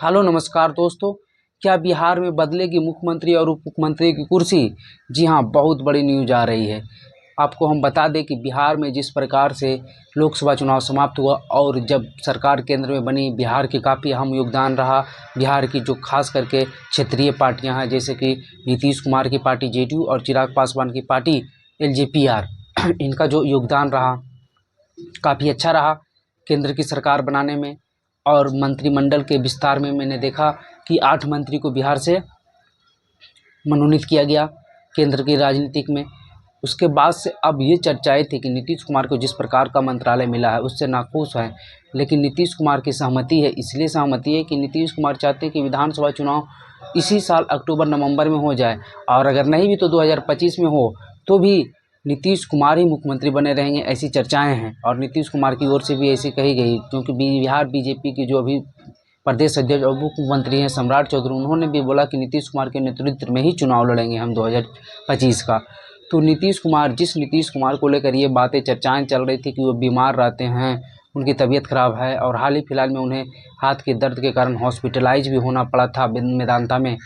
Hello नमस्कार दोस्तों। क्या बिहार में बदलेगी मुख्यमंत्री और उप मुख्यमंत्री की कुर्सी? जी हाँ, बहुत बड़ी न्यूज आ रही है। आपको हम बता दें कि बिहार में जिस प्रकार से लोकसभा चुनाव समाप्त हुआ और जब सरकार केंद्र में बनी, बिहार की काफ़ी अहम योगदान रहा। बिहार की जो खास करके क्षेत्रीय पार्टियां हैं, जैसे कि नीतीश कुमार की पार्टी जेडीयू और चिराग पासवान की पार्टी एलजेपीआर, इनका जो योगदान रहा काफ़ी अच्छा रहा केंद्र की सरकार बनाने में। और मंत्रिमंडल के विस्तार में मैंने देखा कि 8 मंत्री को बिहार से मनोनीत किया गया केंद्र की राजनीतिक में। उसके बाद से अब ये चर्चाएं थी कि नीतीश कुमार को जिस प्रकार का मंत्रालय मिला है उससे नाखुश हैं, लेकिन नीतीश कुमार की सहमति है। इसलिए सहमति है कि नीतीश कुमार चाहते हैं कि विधानसभा चुनाव इसी साल अक्टूबर नवंबर में हो जाए, और अगर नहीं भी तो 2025 में हो तो भी नीतीश कुमार ही मुख्यमंत्री बने रहेंगे, ऐसी चर्चाएं हैं। और नीतीश कुमार की ओर से भी ऐसी कही गई, क्योंकि बिहार बीजेपी की जो अभी प्रदेश अध्यक्ष और उप मुख्यमंत्री हैं सम्राट चौधरी, उन्होंने भी बोला कि नीतीश कुमार के नेतृत्व में ही चुनाव लड़ेंगे हम 2025 का। तो नीतीश कुमार को लेकर ये बातें चर्चाएं चल रही थी कि वो बीमार रहते हैं, उनकी तबीयत खराब है, और हाल ही फिलहाल में उन्हें हाथ के दर्द के कारण हॉस्पिटलाइज भी होना पड़ा था मेदांता में।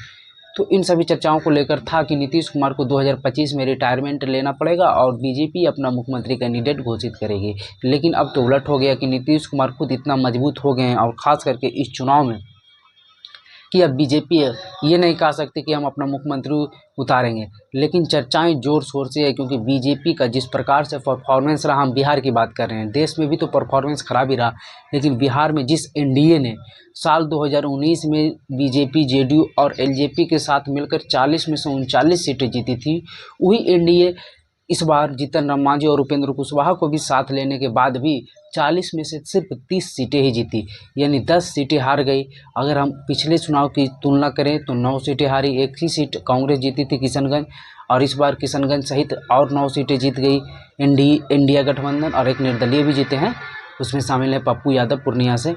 तो इन सभी चर्चाओं को लेकर था कि नीतीश कुमार को 2025 में रिटायरमेंट लेना पड़ेगा और बीजेपी अपना मुख्यमंत्री कैंडिडेट घोषित करेगी। लेकिन अब तो उलट हो गया कि नीतीश कुमार खुद इतना मजबूत हो गए हैं, और ख़ास करके इस चुनाव में, कि अब बीजेपी ये नहीं कह सकती कि हम अपना मुख्यमंत्री उतारेंगे। लेकिन चर्चाएं जोर शोर से है, क्योंकि बीजेपी का जिस प्रकार से परफॉर्मेंस रहा, हम बिहार की बात कर रहे हैं, देश में भी तो परफॉर्मेंस खराब ही रहा, लेकिन बिहार में जिस एनडीए ने साल 2019 में बीजेपी जेडीयू और एलजेपी के साथ मिलकर 40 में से 39 सीटें जीती थी, वही एनडीए इस बार जीतन राम मांझी और उपेंद्र कुशवाहा को भी साथ लेने के बाद भी 40 में से सिर्फ 30 सीटें ही जीती, यानी 10 सीटें हार गई। अगर हम पिछले चुनाव की तुलना करें तो 9 सीटें हारी, एक ही सीट कांग्रेस जीती थी किशनगंज, और इस बार किशनगंज सहित और 9 सीटें जीत गई इंडिया गठबंधन, और एक निर्दलीय भी जीते हैं, उसमें शामिल है पप्पू यादव पूर्णिया से।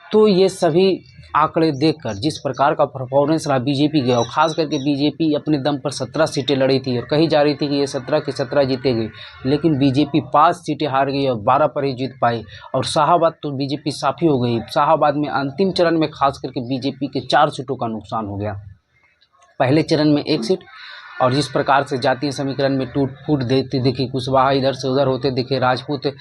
तो ये सभी आंकड़े देखकर जिस प्रकार का परफॉर्मेंस रहा बीजेपी के, और ख़ास करके बीजेपी अपने दम पर 17 सीटें लड़ी थी और कही जा रही थी कि ये 17 की 17 जीतेगी, लेकिन बीजेपी 5 सीटें हार गई और 12 पर ही जीत पाई। और शाहाबाद तो बीजेपी साफ़ी हो गई। शाहाबाद में अंतिम चरण में खास करके बीजेपी के 4 सीटों का नुकसान हो गया। पहले चरण में 1 सीट, और जिस प्रकार से जातीय समीकरण में टूट फूट देती दिखी, कुशवाहा इधर से उधर होते दिखे, राजपूत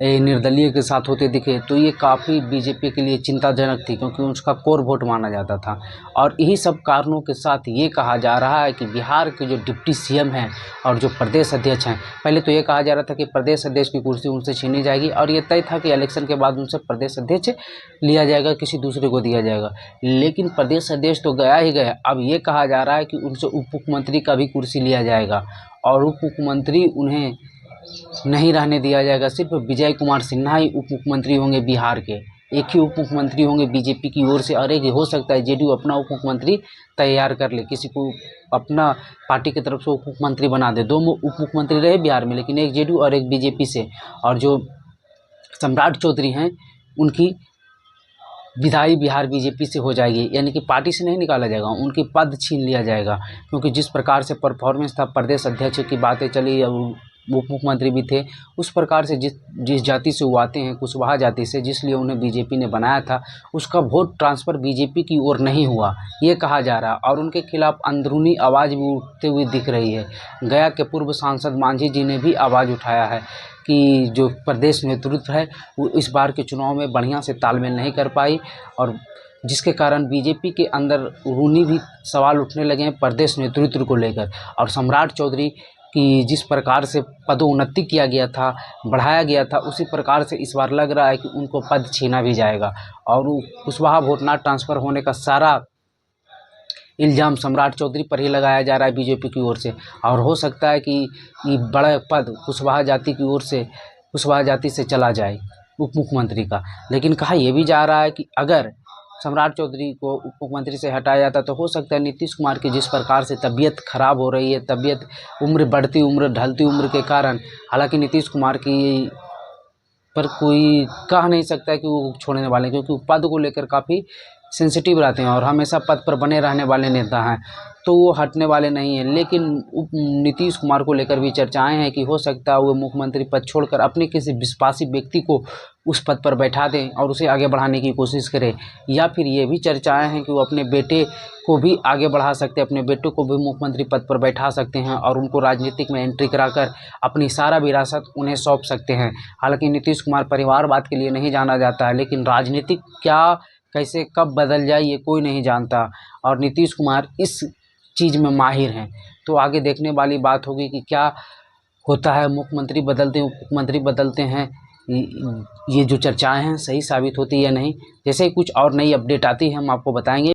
निर्दलीय के साथ होते दिखे, तो ये काफ़ी बीजेपी के लिए चिंताजनक थी, क्योंकि उसका कोर वोट माना जाता था। और यही सब कारणों के साथ ये कहा जा रहा है कि बिहार के जो डिप्टी सीएम हैं और जो प्रदेश अध्यक्ष हैं, पहले तो ये कहा जा रहा था कि प्रदेश अध्यक्ष की कुर्सी उनसे छीनी जाएगी, और ये तय था कि इलेक्शन के बाद उनसे प्रदेश अध्यक्ष लिया जाएगा, किसी दूसरे को दिया जाएगा। लेकिन प्रदेश अध्यक्ष तो गया ही गया, अब ये कहा जा रहा है कि उनसे उप मुख्यमंत्री का भी कुर्सी लिया जाएगा, और उप मुख्यमंत्री उन्हें नहीं रहने दिया जाएगा। सिर्फ विजय कुमार सिन्हा ही उप मुख्यमंत्री होंगे बिहार के, एक ही उप मुख्यमंत्री होंगे बीजेपी की ओर से, और एक हो सकता है जेडीयू अपना उप मुख्यमंत्री तैयार कर ले, किसी को अपना पार्टी की तरफ से उप मुख्यमंत्री बना दे। 2 उप मुख्यमंत्री रहे बिहार में, लेकिन एक जेडीयू और एक बीजेपी से। और जो सम्राट चौधरी हैं, उनकी विधायी बिहार बीजेपी से हो जाएगी, यानी कि पार्टी से नहीं निकाला जाएगा, उनकी पद छीन लिया जाएगा। क्योंकि जिस प्रकार से परफॉर्मेंस था, प्रदेश अध्यक्ष की बातें चली, उप मुख्यमंत्री भी थे, उस प्रकार से जिस जाति से वो आते हैं, कुशवाहा जाति से, जिसलिए उन्हें बीजेपी ने बनाया था, उसका वोट ट्रांसफ़र बीजेपी की ओर नहीं हुआ, ये कहा जा रहा है। और उनके खिलाफ अंदरूनी आवाज़ भी उठते हुए दिख रही है। गया के पूर्व सांसद मांझी जी ने भी आवाज़ उठाया है कि जो प्रदेश नेतृत्व है वो इस बार के चुनाव में बढ़िया से तालमेल नहीं कर पाई, और जिसके कारण बीजेपी के अंदर रूनी भी सवाल उठने लगे हैं प्रदेश नेतृत्व को लेकर। और सम्राट चौधरी की जिस प्रकार से पदोन्नति किया गया था, बढ़ाया गया था, उसी प्रकार से इस बार लग रहा है कि उनको पद छीना भी जाएगा, और कुशवाहा वोट ना ट्रांसफ़र होने का सारा इल्ज़ाम सम्राट चौधरी पर ही लगाया जा रहा है बीजेपी की ओर से। और हो सकता है कि ये बड़ा पद कुशवाहा जाति की ओर से, कुशवाहा जाति से चला जाए उप मुख्यमंत्री का। लेकिन कहा यह भी जा रहा है कि अगर सम्राट चौधरी को उप मुख्यमंत्री से हटाया जाता तो हो सकता है नीतीश कुमार की जिस प्रकार से तबीयत खराब हो रही है, तबीयत उम्र बढ़ती उम्र ढलती उम्र के कारण, हालांकि नीतीश कुमार की पर कोई कह नहीं सकता कि वो छोड़ने वाले हैं, क्योंकि पद को लेकर काफ़ी सेंसिटिव रहते हैं और हमेशा पद पर बने रहने वाले नेता हैं, तो वो हटने वाले नहीं हैं। लेकिन नीतीश कुमार को लेकर भी चर्चाएं हैं कि हो सकता है वो मुख्यमंत्री पद छोड़कर अपने किसी विश्वासी व्यक्ति को उस पद पर बैठा दें और उसे आगे बढ़ाने की कोशिश करें, या फिर ये भी चर्चाएं हैं कि वो अपने बेटे को भी आगे बढ़ा सकते हैं, अपने बेटे को भी मुख्यमंत्री पद पर बैठा सकते हैं और उनको राजनीतिक में एंट्री कराकर अपनी सारा विरासत उन्हें सौंप सकते हैं। हालांकि नीतीश कुमार परिवारवाद के लिए नहीं जाना जाता है, लेकिन राजनीतिक क्या कैसे कब बदल जाए ये कोई नहीं जानता, और नीतीश कुमार इस चीज़ में माहिर हैं। तो आगे देखने वाली बात होगी कि क्या होता है, मुख्यमंत्री बदलते हैं, उप मुख्यमंत्री बदलते हैं, ये जो चर्चाएं हैं सही साबित होती है या नहीं। जैसे ही कुछ और नई अपडेट आती है हम आपको बताएंगे।